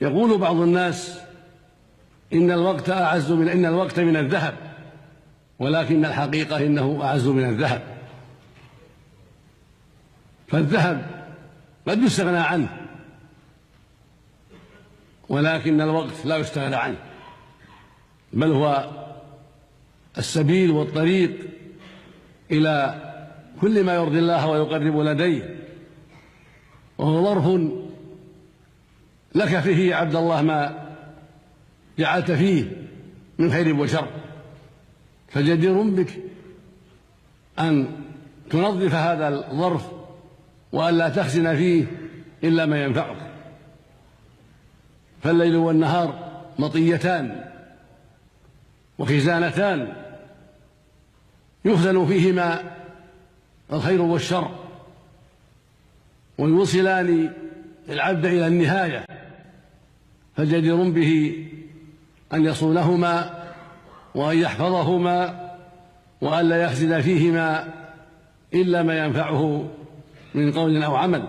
يقول بعض الناس إن الوقت من الذهب، ولكن الحقيقة إنه أعز من الذهب. فالذهب قد يستغنى عنه، ولكن الوقت لا يستغنى عنه، بل هو السبيل والطريق إلى كل ما يرضي الله ويقرب لديه، وهو ظرف لك فيه يا عبد الله ما جعلت فيه من خير وشر، فجدير بك أن تنظف هذا الظرف وألا تخزن فيه إلا ما ينفعك. فالليل والنهار مطيتان وخزانتان يخزن فيهما الخير والشر، ويوصلان العبد إلى النهاية، فجدير به أن يصونهما وأن يحفظهما وأن لا يخزن فيهما إلا ما ينفعه من قول أو عمل.